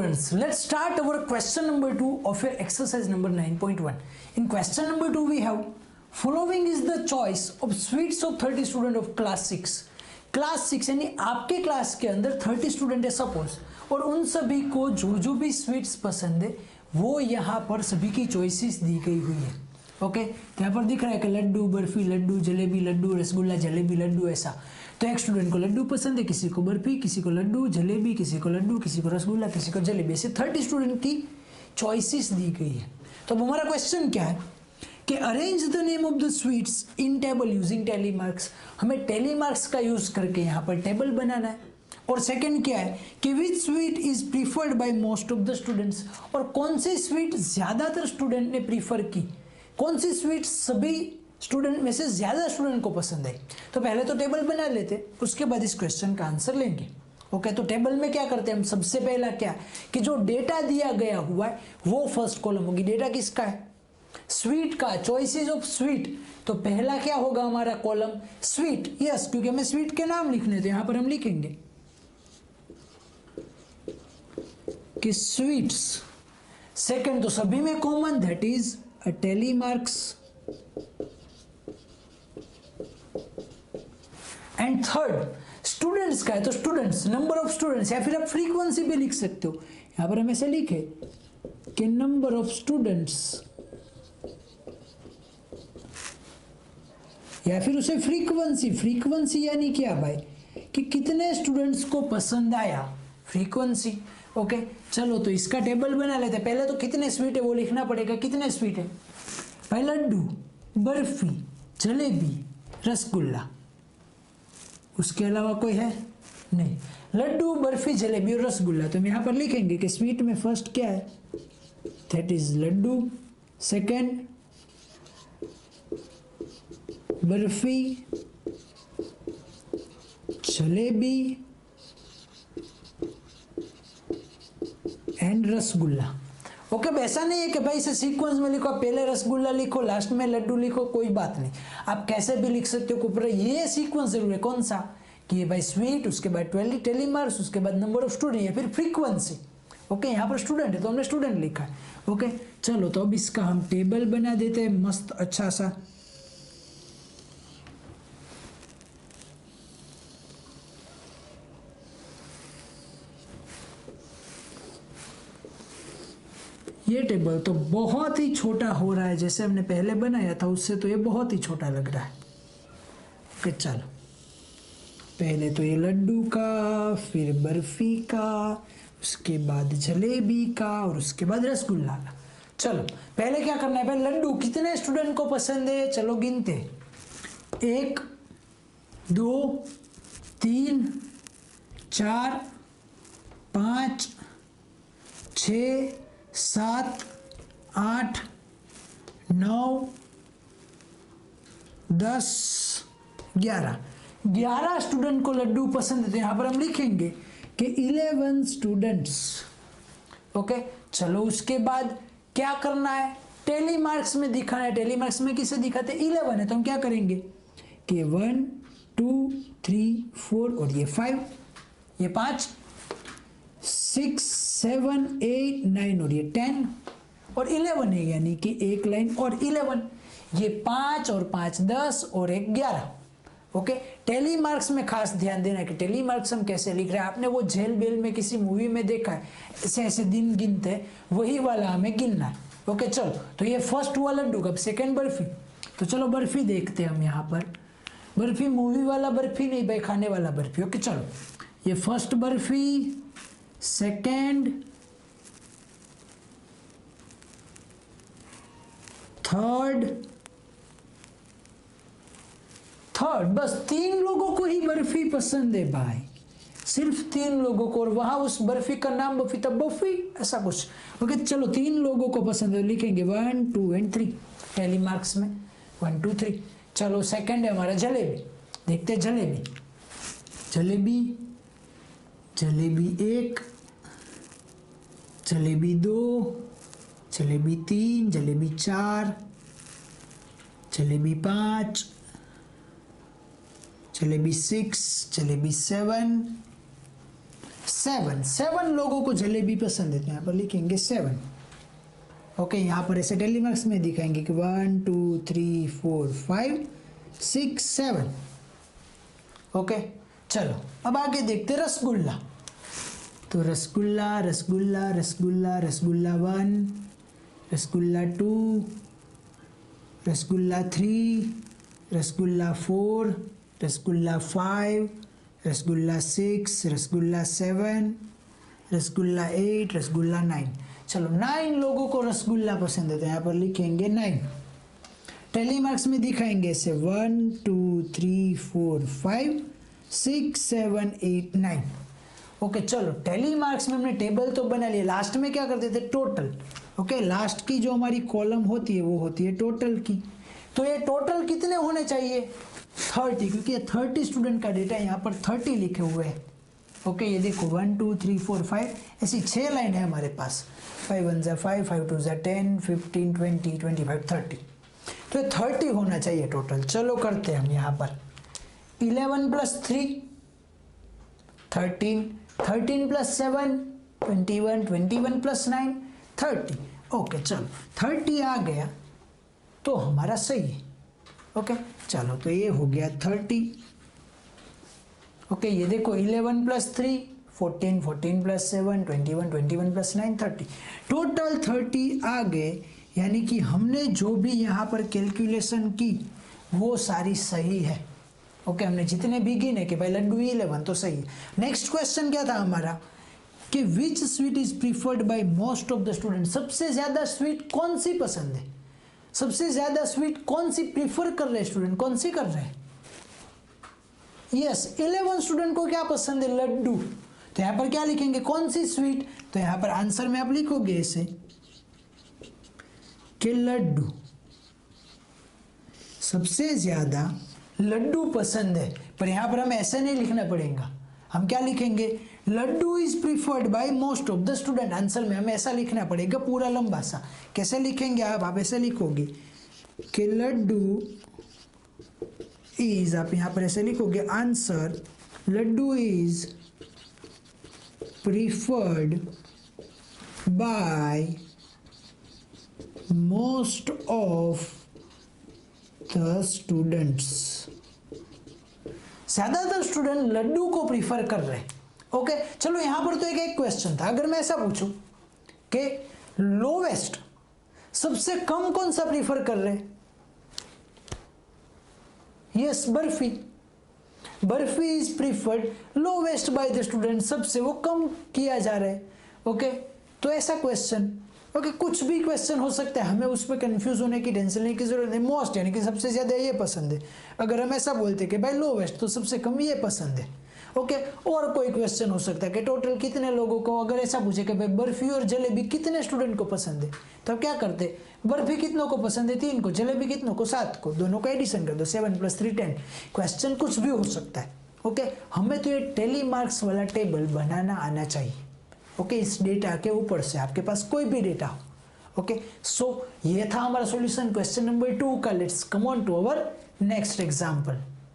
students, let's start our question number 2 of your exercise number 9.1. In question number 2 we have following is the choice of sweets of 30 student of class 6. Class 6 यानी आपके class के अंदर 30 student है suppose, और उन सभी को जो जो भी स्वीट्स पसंद है वो यहाँ पर सभी की चॉइसेस दी गई हुई है. ओके, यहाँ पर दिख रहा है कि लड्डू, बर्फी, लड्डू, जलेबी, लड्डू, रसगुल्ला, जलेबी, लड्डू, ऐसा. तो एक स्टूडेंट को लड्डू पसंद है, किसी को बर्फी, किसी को लड्डू, जलेबी, किसी को लड्डू, किसी को रसगुल्ला, किसी को जलेबी. ऐसे 30 स्टूडेंट की चॉइसेस दी गई है. तो अब हमारा क्वेश्चन क्या है कि arrange the name of the sweets in table using tally marks. हमें टेली मार्क्स का यूज करके यहाँ पर टेबल बनाना है. और सेकंड क्या है कि which sweet is preferred by most of the students, और कौन सी स्वीट ज़्यादातर स्टूडेंट ने प्रीफर की, कौन सी स्वीट सभी स्टूडेंट में से ज़्यादा स्टूडेंट को पसंद है. तो पहले तो टेबल बना लेते, उसके बाद इस क्वेश्चन का आंसर लेंगे. ओके, तो टेबल में क्या करते हैं हम, सबसे पहला क्या कि जो डेटा दिया गया हुआ है वो फर्स्ट कॉलम होगी. डेटा किसका है, स्वीट का, चॉइसेस ऑफ स्वीट. तो पहला क्या होगा हमारा कॉलम, स्वीट. यस, क्योंकि हमें स्वीट के नाम लिखने थे, यहां पर हम लिखेंगे कि स्वीट्स. सेकंड तो सभी में common, that is a tally marks. And third students का है, तो स्टूडेंट्स, नंबर ऑफ स्टूडेंट्स, या फिर आप फ्रीक्वेंसी भी लिख सकते हो. यहां पर हम ऐसे लिखे कि नंबर ऑफ स्टूडेंट्स, या फिर उसे फ्रीक्वेंसी. फ्रीक्वेंसी यानी क्या भाई कि कितने स्टूडेंट्स को पसंद आया, फ्रीक्वेंसी. ओके, चलो तो इसका टेबल बना लेते हैं. पहले तो कितने स्वीट है वो लिखना पड़ेगा. कितने स्वीट है भाई, लड्डू, बर्फी, जलेबी, रसगुल्ला. उसके अलावा कोई है नहीं. लड्डू, बर्फी, जलेबी और रसगुल्ला. तो हम यहाँ पर लिखेंगे कि स्वीट में फर्स्ट क्या है, that is laddu. Second barfi, jalebi and rasgulla. Okay, ऐसा नहीं है कि भाई इसे सीक्वेंस में लिखो, पहले रसगुल्ला लिखो, लास्ट में लड्डू लिखो, कोई बात नहीं, आप कैसे भी लिख सकते हो. ऊपर ये सीक्वेंस जरूर है, कौन सा कि ये भाई स्वीट, उसके बाद 12 टेली मार्क्स, उसके बाद नंबर ऑफ स्टूडेंट, या फिर फ्रीक्वेंसी. ओके, यहाँ पर स्टूडेंट है तो हमने स्टूडेंट लिखा है. ओके, चलो तो अब इसका हम टेबल बना देते हैं मस्त अच्छा सा. ये टेबल तो बहुत ही छोटा हो रहा है, जैसे हमने पहले बनाया था उससे तो ये बहुत ही छोटा लग रहा है. ओके, चलो पहले तो ये लड्डू का, फिर बर्फी का, उसके बाद जलेबी का, और उसके बाद रसगुल्ला का. चलो पहले क्या करना है भाई, लड्डू कितने स्टूडेंट को पसंद है, चलो गिनते. 1 2 3 4 5 6 7 8 9 10 11 स्टूडेंट को लड्डू पसंद है. तो यहाँ पर हम लिखेंगे कि 11 स्टूडेंट्स. ओके, चलो उसके बाद क्या करना है, टेली मार्क्स में दिखाना है. टेली मार्क्स में किसे दिखाते, 11 है तो हम क्या करेंगे कि 1 2 3 4 और ये 5, ये 5 6 7 8 9 और ये 10 और 11 है, यानी कि एक लाइन और 11. ये 5 और 5 10 और 1 11. ओके, टेली मार्क्स में खास ध्यान देना कि टेली मार्क्स हम कैसे लिख रहे हैं. आपने वो झेल बेल में किसी मूवी में देखा है, ऐसे ऐसे दिन गिनते हैं, वही वाला हमें गिनना है. ओके, चलो तो ये फर्स्ट हुआ लड्डू. कब सेकेंड बर्फी. तो चलो बर्फी देखते हैं हम यहाँ पर. बर्फी मूवी वाला बर्फी नहीं भाई, खाने वाला बर्फी. ओके, चलो ये फर्स्ट बर्फी, सेकेंड, थर्ड, बस 3 लोगों को ही बर्फी पसंद है भाई, सिर्फ 3 लोगों को. और वहां उस बर्फी का नाम बर्फी था, बर्फी ऐसा कुछ. ओके, चलो 3 लोगों को पसंद है, लिखेंगे 1 2 एंड 3 टेली मार्क्स में 1 2 3. चलो सेकंड है हमारा जलेबी. देखते हैं जलेबी. जलेबी, जलेबी 1, जलेबी 2, जलेबी 3, जलेबी 4, जलेबी 5, जलेबी 6, जलेबी 7, 7 लोगों को जलेबी पसंद है, तो यहाँ पर लिखेंगे 7। ओके, यहाँ पर ऐसे डेली मार्क्स में दिखाएंगे कि 1 2 3 4 5 6 7। ओके, चलो अब आगे देखते रसगुल्ला। तो रसगुल्ला रसगुल्ला रसगुल्ला रसगुल्ला 1, रसगुल्ला 2, रसगुल्ला 3, रसगुल्ला 4, रसगुल्ला 5, रसगुल्ला 6, रसगुल्ला 7, रसगुल्ला 8, रसगुल्ला 9। चलो 9 लोगों को रसगुल्ला पसंद है, तो यहाँ पर लिखेंगे 9। टेली मार्क्स में दिखाएंगे ऐसे 1 2 3 4 5 6 7 8 9। ओके, चलो टेली मार्क्स में हमने टेबल तो बना लिया, लास्ट में क्या करते थे, टोटल। ओके, लास्ट की जो हमारी कॉलम होती है वो होती है टोटल की। तो ये टोटल कितने होने चाहिए, 30, क्योंकि ये 30 स्टूडेंट का डेटा है, यहाँ पर 30 लिखे हुए हैं। ओके, ये देखो 1 2 3 4 5 ऐसी 6 लाइन है हमारे पास। 5 1 ज़ा 5, 5 2 ज़ा 10, 15 20 25 30। तो ये 30 होना चाहिए टोटल। चलो करते हैं हम यहाँ पर 11 + 3 13, 13 + 7 21, 21 + 9 30। ओके, चलो 30 आ गया तो हमारा सही है। ओके, चलो तो ये हो गया 30। ओके, ये देखो 11 + 3 14, 14 + 7 21, 21 + 9 30। टोटल 30 आ गए, यानी कि हमने जो भी यहाँ पर कैलकुलेशन की वो सारी सही है। ओके, हमने जितने भी गिने कि भाई लड्डू 11 तो सही है। नेक्स्ट क्वेश्चन क्या था हमारा कि which sweet is preferred by most of the student. सबसे ज्यादा स्वीट कौन सी पसंद है, सबसे ज्यादा स्वीट कौन सी प्रीफर कर रहे हैं स्टूडेंट, कौन सी कर रहे हैं। यस, 11 स्टूडेंट को क्या पसंद है, लड्डू। तो यहाँ पर क्या लिखेंगे, कौन सी स्वीट। तो यहाँ पर आंसर में आप लिखोगे ऐसे कि लड्डू, सबसे ज्यादा लड्डू पसंद है। पर यहाँ पर हमें ऐसा नहीं लिखना पड़ेगा, हम क्या लिखेंगे, laddu is preferred by most of the student. Answer में हमें ऐसा लिखना पड़ेगा पूरा लंबा सा। कैसे लिखेंगे आप ऐसे लिखोगे कि लड्डू इज, आप यहाँ पर ऐसे लिखोगे answer, laddu is preferred by most of the students. ज्यादातर स्टूडेंट लड्डू को प्रीफर कर रहे हैं। ओके, चलो यहां पर तो एक क्वेश्चन था, अगर मैं ऐसा पूछूं कि लोवेस्ट, सबसे कम कौन सा प्रीफर कर रहे हैं। Yes, barfi. Barfi is preferred lowest by the student, सबसे वो कम किया जा रहा है। ओके, तो ऐसा क्वेश्चन। ओके, कुछ भी क्वेश्चन हो सकता है, हमें उस पर कंफ्यूज होने की, टेंशन लेने की जरूरत नहीं। मोस्ट यानी कि सबसे ज्यादा ये पसंद है। अगर हम ऐसा बोलते कि भाई लोवेस्ट, तो सबसे कम ये पसंद है। ओके, और कोई क्वेश्चन हो सकता है कि टोटल कितने लोगों को, अगर ऐसा पूछे कि भाई बर्फी और जलेबी कितने स्टूडेंट को पसंद है, तो अब क्या करते, बर्फी कितनों को पसंद है, 3 को, जलेबी कितनों को, 7 को, दोनों का एडिशन कर दो, 7 + 3 10। क्वेश्चन कुछ भी हो सकता है। ओके, हमें तो ये टेली मार्क्स वाला टेबल बनाना आना चाहिए। ओके, इस डेटा के ऊपर से आपके पास कोई भी डेटा हो। ओके, सो ये था हमारा सॉल्यूशन क्वेश्चन नंबर 2 का। Let's come on to our next example.